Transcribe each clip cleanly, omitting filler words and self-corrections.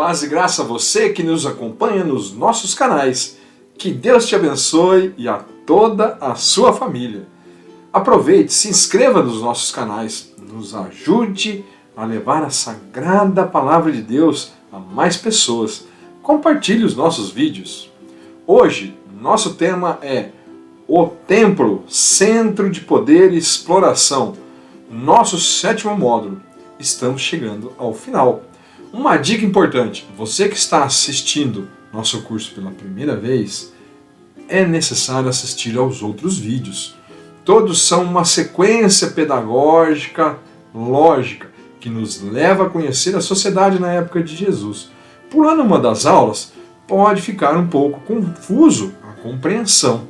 Paz e graça a você que nos acompanha nos nossos canais. Que Deus te abençoe e a toda a sua família. Aproveite, se inscreva nos nossos canais, nos ajude a levar a sagrada palavra de Deus a mais pessoas. Compartilhe os nossos vídeos. Hoje, nosso tema é o Templo, Centro de Poder e Exploração. Nosso 7º módulo. Estamos chegando ao final. Uma dica importante, você que está assistindo nosso curso pela primeira vez, é necessário assistir aos outros vídeos. Todos são uma sequência pedagógica, lógica, que nos leva a conhecer a sociedade na época de Jesus. Pulando uma das aulas, pode ficar um pouco confuso a compreensão.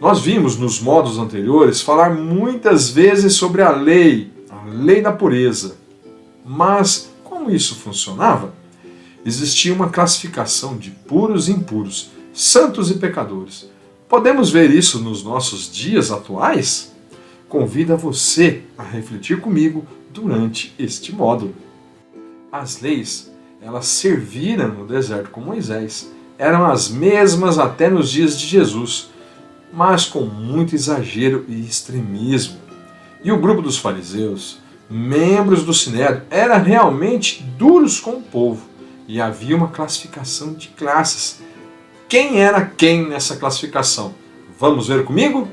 Nós vimos nos módulos anteriores falar muitas vezes sobre a lei da pureza. Mas como isso funcionava? Existia uma classificação de puros e impuros, santos e pecadores. Podemos ver isso nos nossos dias atuais? Convido a você a refletir comigo durante este módulo. As leis, elas serviram no deserto com Moisés. Eram as mesmas até nos dias de Jesus, mas com muito exagero e extremismo. E o grupo dos fariseus, membros do Sinédrio, eram realmente duros com o povo. E havia uma classificação de classes. Quem era quem nessa classificação? Vamos ver comigo?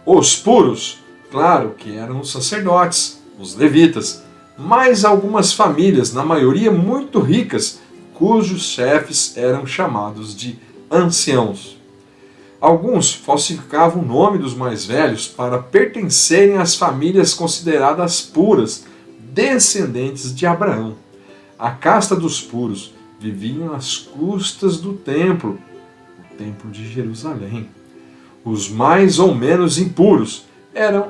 Os puros, claro que eram os sacerdotes, os levitas, mas algumas famílias, na maioria muito ricas, cujos chefes eram chamados de anciãos. Alguns falsificavam o nome dos mais velhos para pertencerem às famílias consideradas puras, descendentes de Abraão. A casta dos puros viviam às custas do templo, o templo de Jerusalém. Os mais ou menos impuros eram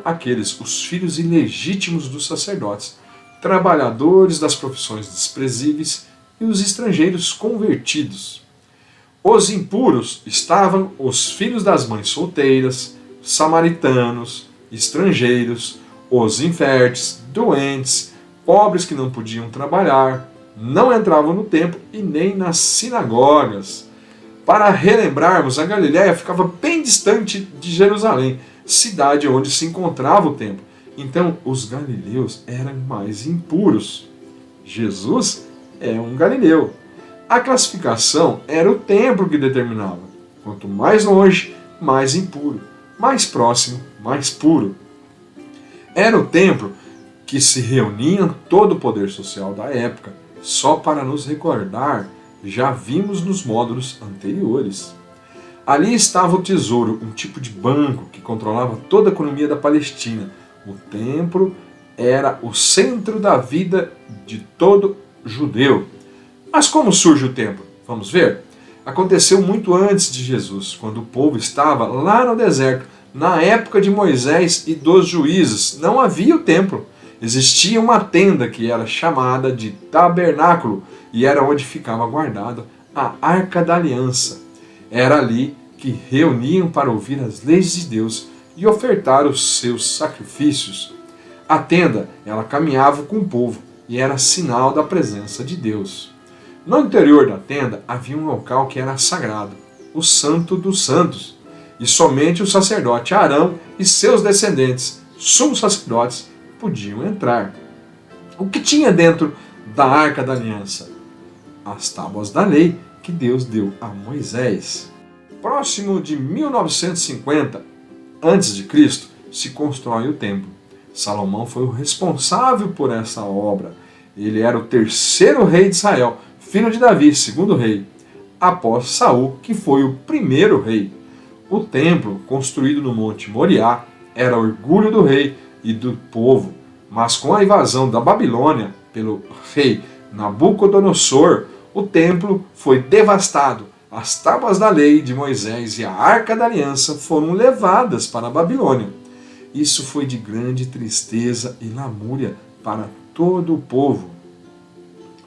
os filhos ilegítimos dos sacerdotes, trabalhadores das profissões desprezíveis e os estrangeiros convertidos. Os impuros estavam os filhos das mães solteiras, samaritanos, estrangeiros, os inférteis, doentes, pobres que não podiam trabalhar, não entravam no templo e nem nas sinagogas. Para relembrarmos, a Galiléia ficava bem distante de Jerusalém, cidade onde se encontrava o templo. Então, os galileus eram mais impuros. Jesus é um galileu. A classificação era o templo que determinava. Quanto mais longe, mais impuro. Mais próximo, mais puro. Era o templo que se reunia todo o poder social da época. Só para nos recordar, já vimos nos módulos anteriores. Ali estava o tesouro, um tipo de banco que controlava toda a economia da Palestina. O templo era o centro da vida de todo judeu. Mas como surge o templo? Vamos ver? Aconteceu muito antes de Jesus, quando o povo estava lá no deserto, na época de Moisés e dos juízes. Não havia o templo. Existia uma tenda que era chamada de tabernáculo e era onde ficava guardada a Arca da Aliança. Era ali que reuniam para ouvir as leis de Deus e ofertar os seus sacrifícios. A tenda, ela caminhava com o povo e era sinal da presença de Deus. No interior da tenda havia um local que era sagrado, o Santo dos Santos, e somente o sacerdote Arão e seus descendentes, sumos sacerdotes, podiam entrar. O que tinha dentro da Arca da Aliança? As tábuas da lei que Deus deu a Moisés. Próximo de 1950 a.C., se constrói o templo. Salomão foi o responsável por essa obra. Ele era o 3º rei de Israel, filho de Davi, 2º rei, após Saul, que foi o 1º rei. O templo, construído no Monte Moriá, era orgulho do rei e do povo, mas com a invasão da Babilônia pelo rei Nabucodonosor, o templo foi devastado. As tábuas da lei de Moisés e a Arca da Aliança foram levadas para a Babilônia. Isso foi de grande tristeza e lamúria para todo o povo.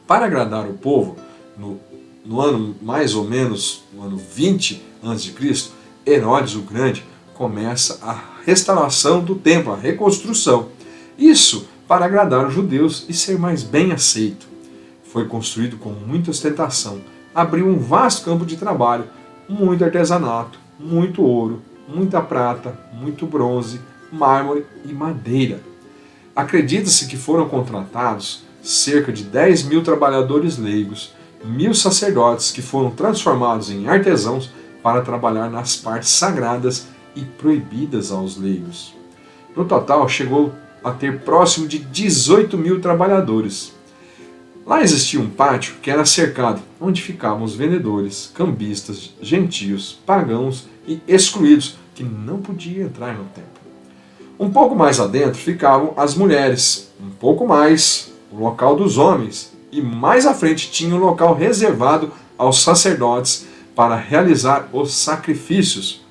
Para agradar o povo, no ano mais ou menos, no ano 20 a.C., Herodes o Grande começa a restauração do templo, a reconstrução. Isso para agradar os judeus e ser mais bem aceito. Foi construído com muita ostentação, abriu um vasto campo de trabalho, muito artesanato, muito ouro, muita prata, muito bronze, mármore e madeira. Acredita-se que foram contratados cerca de 10.000 trabalhadores leigos, 1.000 sacerdotes que foram transformados em artesãos para trabalhar nas partes sagradas e proibidas aos leigos. No total, chegou a ter próximo de 18.000 trabalhadores. Lá existia um pátio que era cercado, onde ficavam os vendedores, cambistas, gentios, pagãos e excluídos, que não podiam entrar no templo. Um pouco mais adentro ficavam as mulheres, um pouco mais o local dos homens, e mais à frente tinha um local reservado aos sacerdotes para realizar os sacrifícios.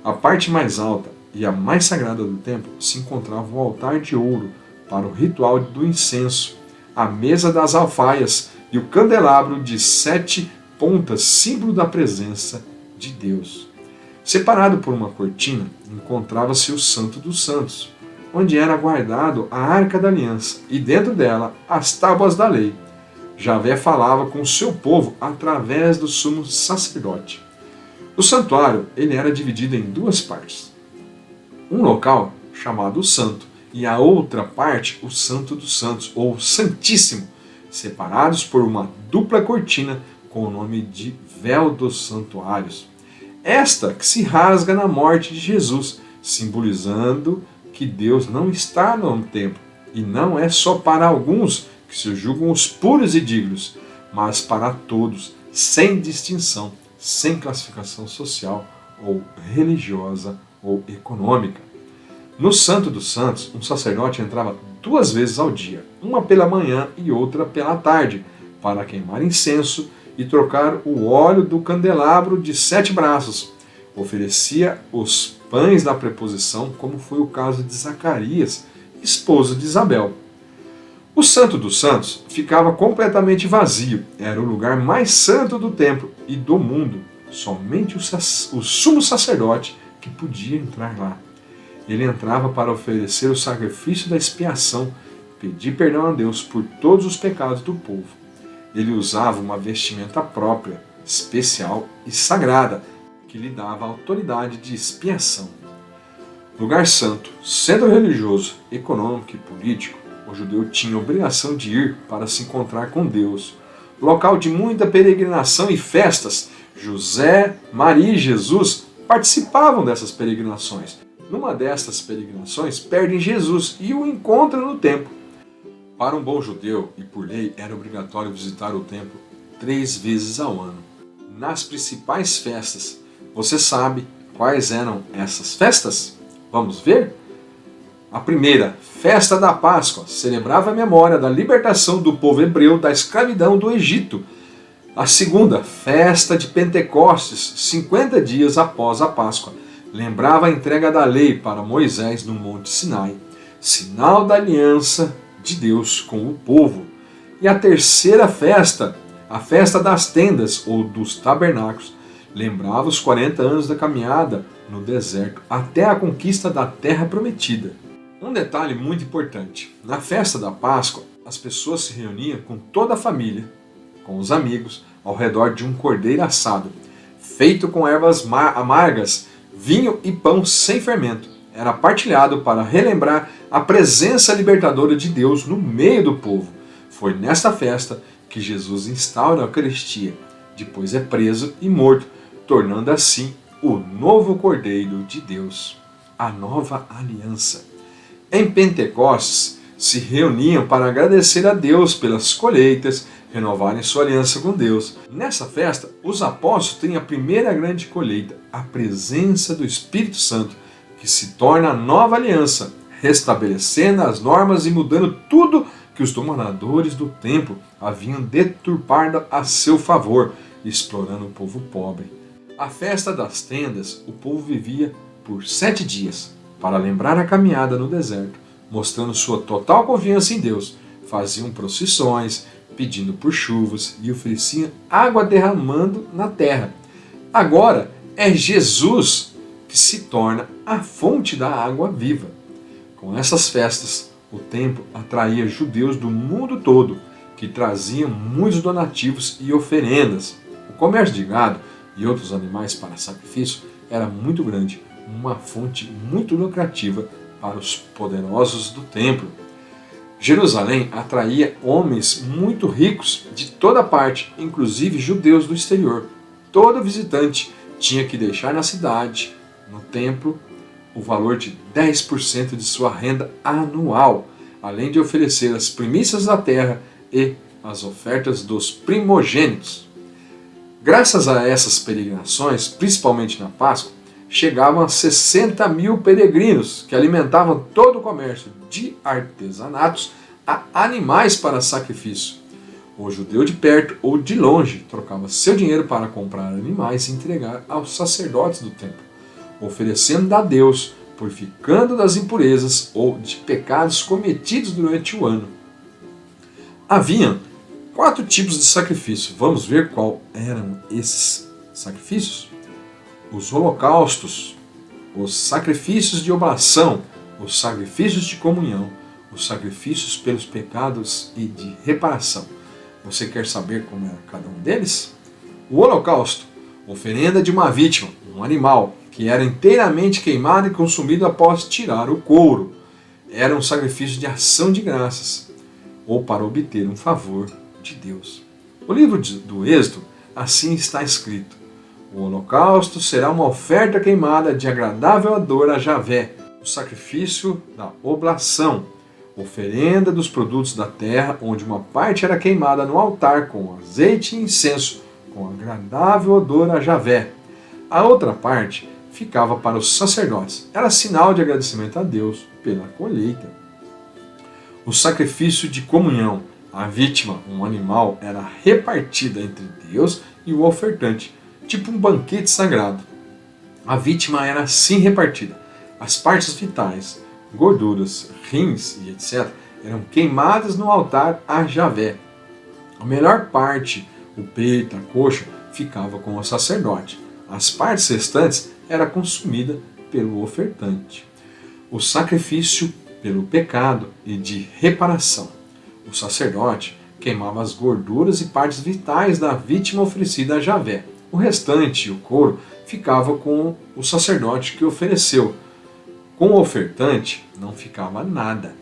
A parte mais alta e a mais sagrada do templo se encontrava o altar de ouro para o ritual do incenso, a mesa das alfaias e o candelabro de 7 pontas, símbolo da presença de Deus. Separado por uma cortina, encontrava-se o Santo dos Santos, onde era guardado a Arca da Aliança e dentro dela as tábuas da lei. Javé falava com o seu povo através do sumo sacerdote. O santuário ele era dividido em duas partes. Um local, chamado o Santo, e a outra parte, o Santo dos Santos, ou Santíssimo, separados por uma dupla cortina com o nome de Véu dos Santuários. Esta que se rasga na morte de Jesus, simbolizando que Deus não está no templo, e não é só para alguns que se julgam os puros e dignos, mas para todos, sem distinção, sem classificação social ou religiosa ou econômica. No Santo dos Santos, um sacerdote entrava 2 vezes ao dia, uma pela manhã e outra pela tarde, para queimar incenso e trocar o óleo do candelabro de 7 braços. Oferecia os pães da preposição, como foi o caso de Zacarias, esposo de Isabel. O Santo dos Santos ficava completamente vazio, era o lugar mais santo do templo e do mundo. Somente o sumo sacerdote que podia entrar lá. Ele entrava para oferecer o sacrifício da expiação, pedir perdão a Deus por todos os pecados do povo. Ele usava uma vestimenta própria, especial e sagrada, que lhe dava autoridade de expiação. Lugar santo, centro religioso, econômico e político, o judeu tinha a obrigação de ir para se encontrar com Deus. Local de muita peregrinação e festas, José, Maria e Jesus participavam dessas peregrinações. Numa destas peregrinações, perdem Jesus e o encontram no templo. Para um bom judeu, e por lei, era obrigatório visitar o templo 3 vezes ao ano. Nas principais festas, você sabe quais eram essas festas? Vamos ver? A primeira, Festa da Páscoa, celebrava a memória da libertação do povo hebreu da escravidão do Egito. A segunda, Festa de Pentecostes, 50 dias após a Páscoa, lembrava a entrega da lei para Moisés no Monte Sinai, sinal da aliança de Deus com o povo. E a terceira festa, a Festa das Tendas ou dos Tabernáculos, lembrava os 40 anos da caminhada no deserto até a conquista da Terra Prometida. Um detalhe muito importante, na festa da Páscoa, as pessoas se reuniam com toda a família, com os amigos, ao redor de um cordeiro assado, feito com ervas amargas, vinho e pão sem fermento. Era partilhado para relembrar a presença libertadora de Deus no meio do povo. Foi nesta festa que Jesus instaura a Eucaristia, depois é preso e morto, tornando assim o novo Cordeiro de Deus, a nova aliança. Em Pentecostes, se reuniam para agradecer a Deus pelas colheitas, renovarem sua aliança com Deus. Nessa festa, os apóstolos têm a primeira grande colheita, a presença do Espírito Santo, que se torna a nova aliança, restabelecendo as normas e mudando tudo que os dominadores do templo haviam deturpado a seu favor, explorando o povo pobre. A festa das tendas, o povo vivia por 7 dias, para lembrar a caminhada no deserto, mostrando sua total confiança em Deus. Faziam procissões, pedindo por chuvas e ofereciam água derramando na terra. Agora é Jesus que se torna a fonte da água viva. Com essas festas, o templo atraía judeus do mundo todo, que traziam muitos donativos e oferendas. O comércio de gado e outros animais para sacrifício era muito grande, uma fonte muito lucrativa para os poderosos do templo. Jerusalém atraía homens muito ricos de toda parte, inclusive judeus do exterior. Todo visitante tinha que deixar na cidade, no templo, o valor de 10% de sua renda anual, além de oferecer as primícias da terra e as ofertas dos primogênitos. Graças a essas peregrinações, principalmente na Páscoa, chegavam a 60 mil peregrinos que alimentavam todo o comércio de artesanatos a animais para sacrifício. O judeu de perto ou de longe trocava seu dinheiro para comprar animais e entregar aos sacerdotes do templo, oferecendo a Deus, purificando das impurezas ou de pecados cometidos durante o ano. Havia 4 tipos de sacrifício. Vamos ver qual eram esses sacrifícios? Os holocaustos, os sacrifícios de oblação, os sacrifícios de comunhão, os sacrifícios pelos pecados e de reparação. Você quer saber como era cada um deles? O holocausto, oferenda de uma vítima, um animal, que era inteiramente queimado e consumido após tirar o couro. Era um sacrifício de ação de graças, ou para obter um favor de Deus. O livro do Êxodo assim está escrito: o holocausto será uma oferta queimada de agradável odor a Javé, o sacrifício da oblação, oferenda dos produtos da terra, onde uma parte era queimada no altar com azeite e incenso, com agradável odor a Javé. A outra parte ficava para os sacerdotes. Era sinal de agradecimento a Deus pela colheita. O sacrifício de comunhão. A vítima, um animal, era repartida entre Deus e o ofertante, tipo um banquete sagrado. A vítima era assim repartida. As partes vitais, gorduras, rins e etc., eram queimadas no altar a Javé. A melhor parte, o peito, a coxa, ficava com o sacerdote. As partes restantes era consumida pelo ofertante. O sacrifício pelo pecado e de reparação. O sacerdote queimava as gorduras e partes vitais da vítima oferecida a Javé. O restante, o couro, ficava com o sacerdote que ofereceu. Com o ofertante não ficava nada.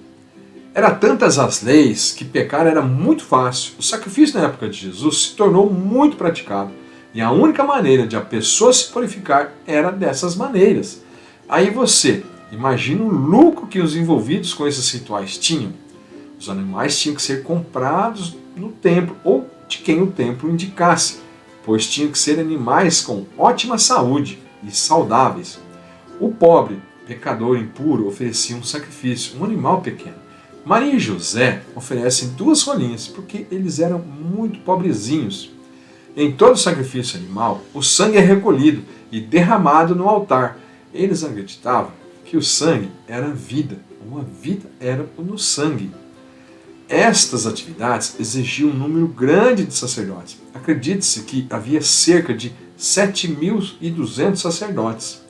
Era tantas as leis que pecar era muito fácil. O sacrifício na época de Jesus se tornou muito praticado. E a única maneira de a pessoa se purificar era dessas maneiras. Aí você imagina o lucro que os envolvidos com esses rituais tinham. Os animais tinham que ser comprados no templo ou de quem o templo indicasse, pois tinham que ser animais com ótima saúde e saudáveis. O pobre, pecador impuro, oferecia um sacrifício, um animal pequeno. Maria e José oferecem 2 rolinhas, porque eles eram muito pobrezinhos. Em todo sacrifício animal, o sangue é recolhido e derramado no altar. Eles acreditavam que o sangue era a vida, uma vida era no sangue. Estas atividades exigiam um número grande de sacerdotes. Acredite-se que havia cerca de 7.200 sacerdotes.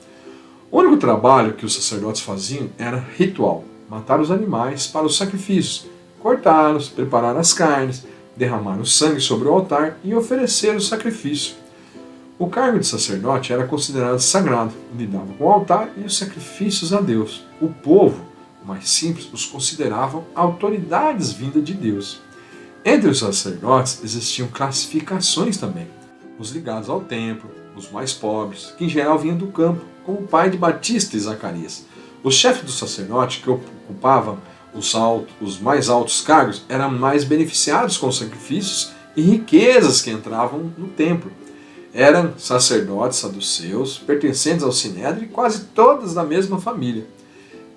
O único trabalho que os sacerdotes faziam era ritual: matar os animais para os sacrifícios, cortá-los, preparar as carnes, derramar o sangue sobre o altar e oferecer o sacrifício. O cargo de sacerdote era considerado sagrado, lidava com o altar e os sacrifícios a Deus. O povo, mais simples, os consideravam autoridades vindas de Deus. Entre os sacerdotes existiam classificações também: os ligados ao templo, os mais pobres, que em geral vinham do campo, como o pai de Batista e Zacarias. Os chefes do sacerdote, que ocupavam os mais altos cargos, eram mais beneficiados com os sacrifícios e riquezas que entravam no templo. Eram sacerdotes saduceus, pertencentes ao Sinédrio e quase todas da mesma família.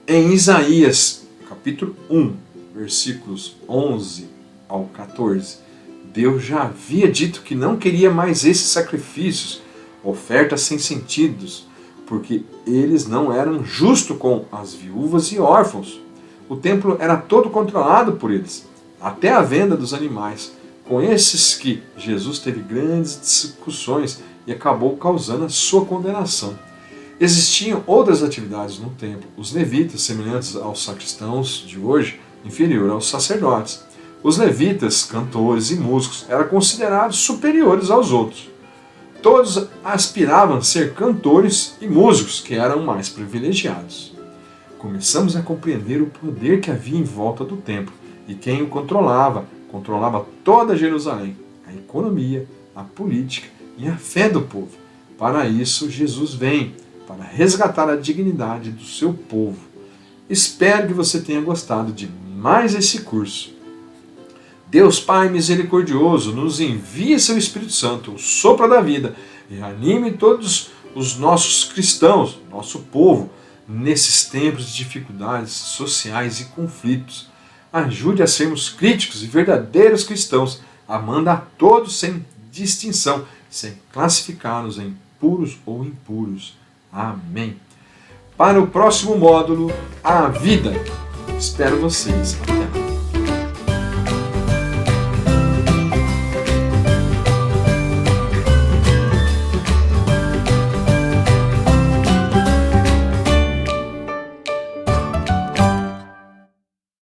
Em Isaías, capítulo 1, versículos 11 ao 14, Deus já havia dito que não queria mais esses sacrifícios, ofertas sem sentidos, porque eles não eram justos com as viúvas e órfãos. O templo era todo controlado por eles, até a venda dos animais, com esses que Jesus teve grandes discussões e acabou causando a sua condenação. Existiam outras atividades no templo. Os levitas, semelhantes aos sacristãos de hoje, inferior aos sacerdotes. Os levitas, cantores e músicos eram considerados superiores aos outros. Todos aspiravam a ser cantores e músicos, que eram mais privilegiados. Começamos a compreender o poder que havia em volta do templo e quem o controlava toda Jerusalém, a economia, a política e a fé do povo. Para isso, Jesus vem, para resgatar a dignidade do seu povo. Espero que você tenha gostado de mais esse curso. Deus Pai misericordioso nos envie seu Espírito Santo, o sopro da vida, e anime todos os nossos cristãos, nosso povo, nesses tempos de dificuldades sociais e conflitos. Ajude a sermos críticos e verdadeiros cristãos, amando a todos sem distinção, sem classificá-los em puros ou impuros. Amém. Para o próximo módulo, a vida. Espero vocês. Até lá.